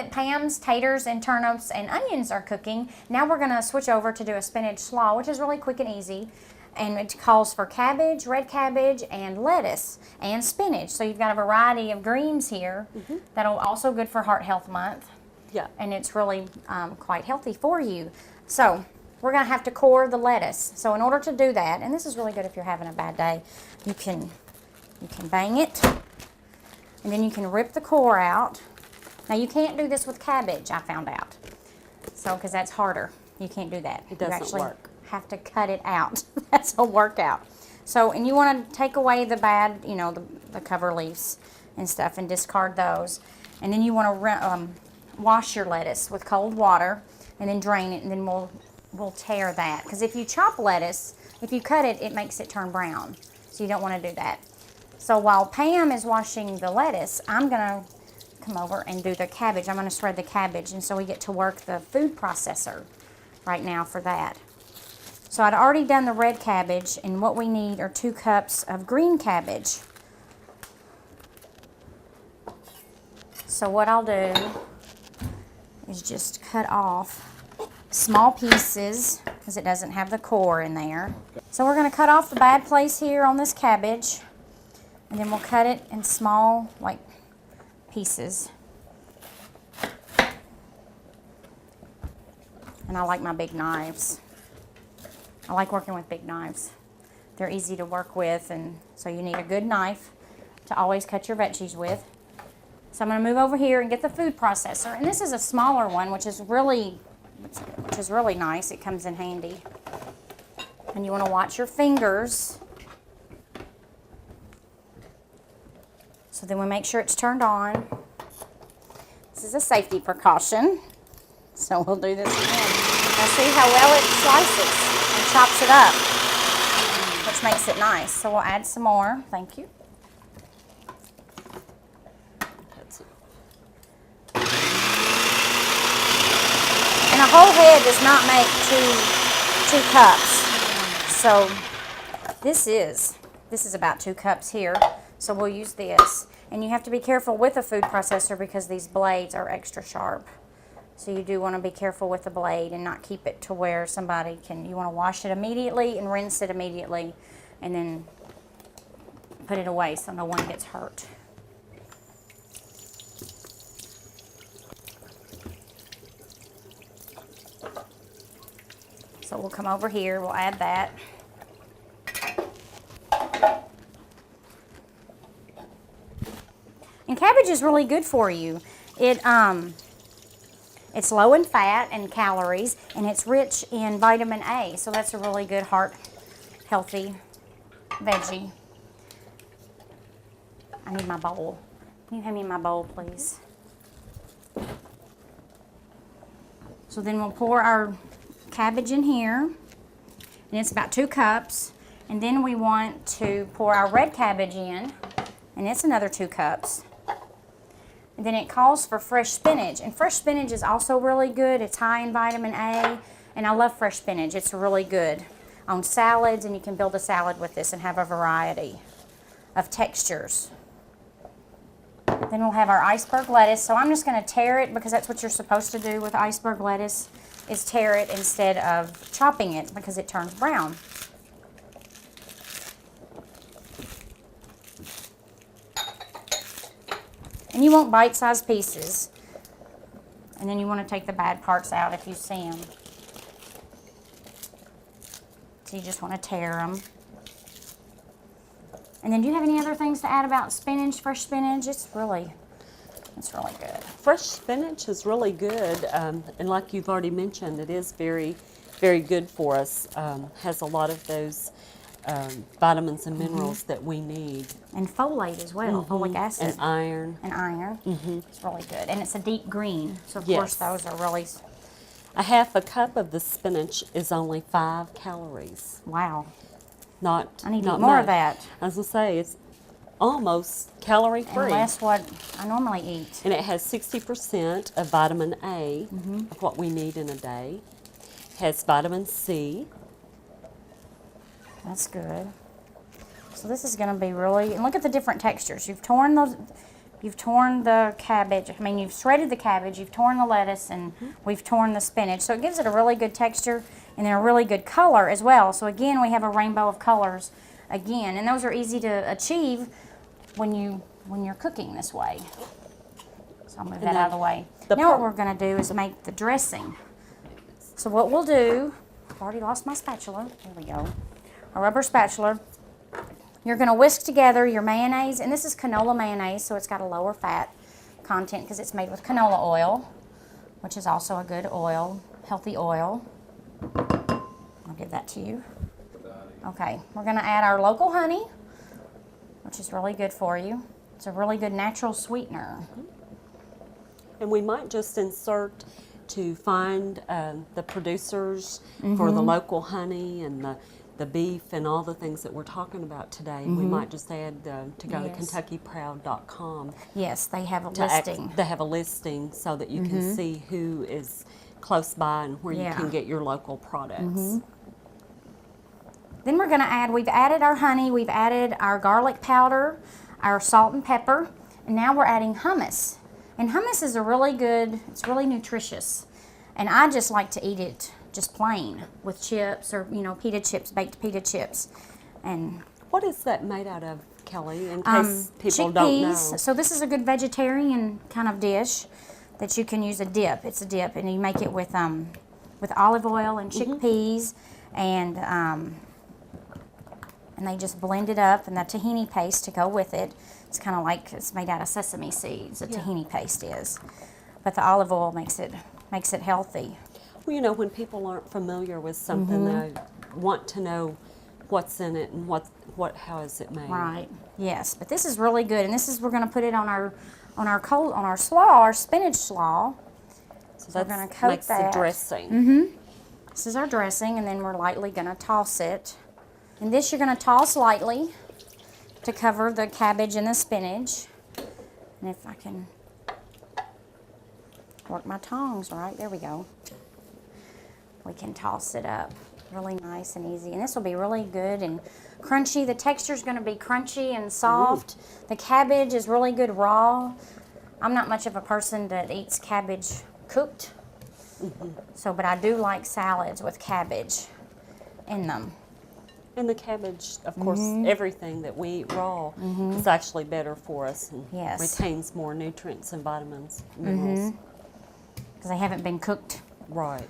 that Pam's taters and turnips and onions are cooking, now we're going to switch over to do a spinach slaw, which is really quick and easy. And it calls for cabbage, red cabbage, and lettuce, and spinach. So you've got a variety of greens here that'll also good for Heart Health Month. Yeah. And it's really quite healthy for you. So we're going to have to core the lettuce. So in order to do that, and this is really good if you're having a bad day, you can bang it, and then you can rip the core out. Now you can't do this with cabbage, I found out. So, because that's harder. You can't do that. It doesn't you actually work. have to cut it out. That's a workout. So, and you want to take away the bad, you know, the cover leaves and stuff and discard those. And then you want to wash your lettuce with cold water and then drain it, and then we'll tear that. Because if you chop lettuce, if you cut it, it makes it turn brown. So you don't want to do that. So while Pam is washing the lettuce, I'm going to come over and do the cabbage. I'm going to shred the cabbage, and so we get to work the food processor right now for that. So I'd already done the red cabbage, and what we need are 2 cups of green cabbage. So what I'll do is just cut off small pieces because it doesn't have the core in there. So we're going to cut off the bad place here on this cabbage, and then we'll cut it in small, like, pieces. And I like my big knives. I like working with big knives. They're easy to work with, and so you need a good knife to always cut your veggies with. So I'm going to move over here and get the food processor. And this is a smaller one, which is really nice. It comes in handy. And you want to watch your fingers. So then we make sure it's turned on. This is a safety precaution. So we'll do this again. Now see how well it slices and chops it up, which makes it nice. So we'll add some more. Thank you. And a whole head does not make two cups. So this is about 2 cups here. So we'll use this. And you have to be careful with a food processor because these blades are extra sharp. So you do want to be careful with the blade and not keep it to where somebody can, you want to wash it immediately and rinse it immediately and then put it away so no one gets hurt. So we'll come over here, we'll add that. And cabbage is really good for you. It's low in fat and calories, and it's rich in vitamin A, so that's a really good heart healthy veggie. I need my bowl. Can you hand me my bowl, please? So then we'll pour our cabbage in here, and it's about 2 cups. And then we want to pour our red cabbage in, and it's another 2 cups. And then it calls for fresh spinach, and fresh spinach is also really good. It's high in vitamin A, and I love fresh spinach. It's really good on salads, and you can build a salad with this and have a variety of textures. Then we'll have our iceberg lettuce. So I'm just going to tear it because that's what you're supposed to do with iceberg lettuce, is tear it instead of chopping it because it turns brown. And you want bite-sized pieces. And then you want to take the bad parts out if you see them. So you just want to tear them. And then do you have any other things to add about spinach, fresh spinach? It's really good. Fresh spinach is really good. And like you've already mentioned, it is very, very good for us. Has a lot of those vitamins and minerals that we need. And folate as well, folic acid. And iron. And iron. It's really good. And it's a deep green, so of course those are really... A half a cup of the spinach is only 5 calories. Wow. I need to eat more of that. I was going to say, it's almost calorie-free. And that's what I normally eat. And it has 60% of vitamin A, of what we need in a day. It has vitamin C. That's good. So this is going to be really, and look at the different textures. You've torn those, you've torn the cabbage. I mean, you've shredded the cabbage, you've torn the lettuce, and we've torn the spinach. So it gives it a really good texture and then a really good color as well. So again, we have a rainbow of colors again, and those are easy to achieve when you're cooking this way. So I'll move that out of the way. Now what we're going to do is make the dressing. So what we'll do, I've already lost my spatula. There we go. A rubber spatula. You're going to whisk together your mayonnaise, and this is canola mayonnaise, so it's got a lower fat content because it's made with canola oil, which is also a good oil, healthy oil. I'll give that to you. Okay, we're going to add our local honey, which is really good for you. It's a really good natural sweetener. And we might just insert to find the producers for the local honey and the beef and all the things that we're talking about today. We might just add to go to KentuckyProud.com. Yes, they have a listing. They have a listing so that you can see who is close by and where you can get your local products. Then we're going to add, we've added our honey, we've added our garlic powder, our salt and pepper, and now we're adding hummus. And hummus is a really good, it's really nutritious. And I just like to eat it just plain with chips or, pita chips, baked pita chips. And what is that made out of, Kelly, in case people don't know? So this is a good vegetarian kind of dish that you can use a dip. It's a dip, and you make it with olive oil and chickpeas, and they just blend it up, and the tahini paste to go with it. It's kind of like it's made out of sesame seeds. The tahini paste is, but the olive oil makes it healthy. Well, when people aren't familiar with something, they want to know what's in it and how is it made. Right. Yes, but this is really good, and we're going to put it on our slaw, our spinach slaw. So we're going to coat makes that. the dressing. This is our dressing, and then we're lightly going to toss it. And this you're going to toss lightly to cover the cabbage and the spinach. And if I can work my tongs right, there we go. We can toss it up really nice and easy. And this will be really good and crunchy. The texture is going to be crunchy and soft. The cabbage is really good raw. I'm not much of a person that eats cabbage cooked. But I do like salads with cabbage in them. And the cabbage, of course, everything that we eat raw is actually better for us and retains more nutrients and vitamins, minerals. Because they haven't been cooked. Right.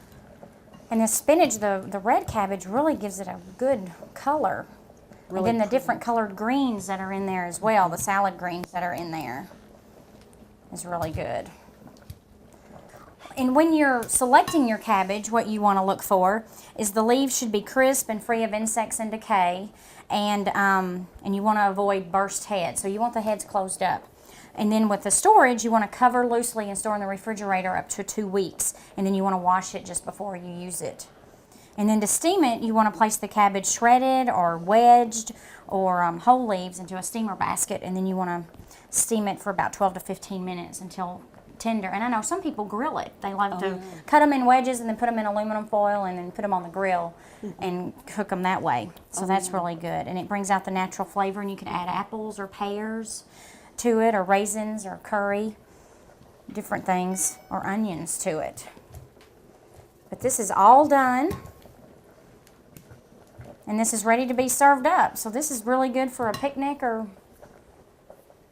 And the spinach, the red cabbage, really gives it a good color. Really, and then the different colored greens that are in there as well, the salad greens that are in there, is really good. And when you're selecting your cabbage, what you want to look for is the leaves should be crisp and free of insects and decay, and you want to avoid burst heads. So you want the heads closed up. And then with the storage, you want to cover loosely and store in the refrigerator up to 2 weeks, and then you want to wash it just before you use it. And then to steam it, you want to place the cabbage shredded or wedged or whole leaves into a steamer basket, and then you want to steam it for about 12 to 15 minutes until tender. And I know some people grill it. They like to cut them in wedges and then put them in aluminum foil and then put them on the grill and cook them that way. So that's really good. And it brings out the natural flavor, and you can add apples or pears to it, or raisins or curry, different things, or onions to it. But this is all done, and this is ready to be served up. So this is really good for a picnic or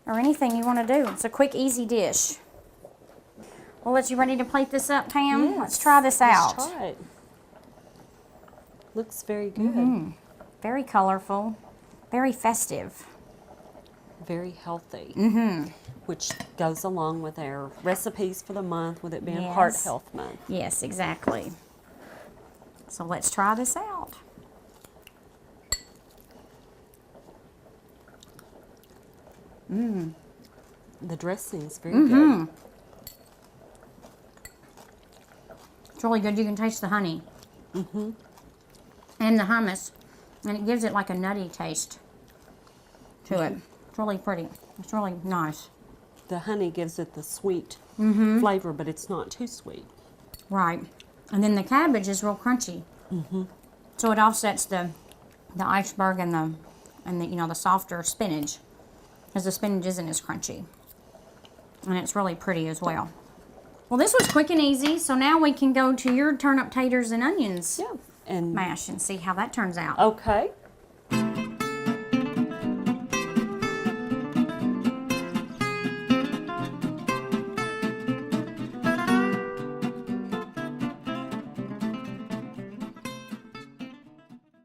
anything you want to do. It's a quick, easy dish. Well, you ready to plate this up, Pam? Yes. Let's try this out. Let's try it. Looks very good. Very colorful, very festive. Very healthy, which goes along with our recipes for the month, with it being Heart Health Month. Yes, exactly. So let's try this out. The dressing's very good. It's really good. You can taste the honey and the hummus, and it gives it like a nutty taste to it. It's really pretty. It's really nice. The honey gives it the sweet flavor, but it's not too sweet. Right. And then the cabbage is real crunchy. So it offsets the iceberg and the softer spinach, because the spinach isn't as crunchy. And it's really pretty as well. Well, this was quick and easy, so now we can go to your turnip taters and onions Yeah. And mash and see how that turns out. okay.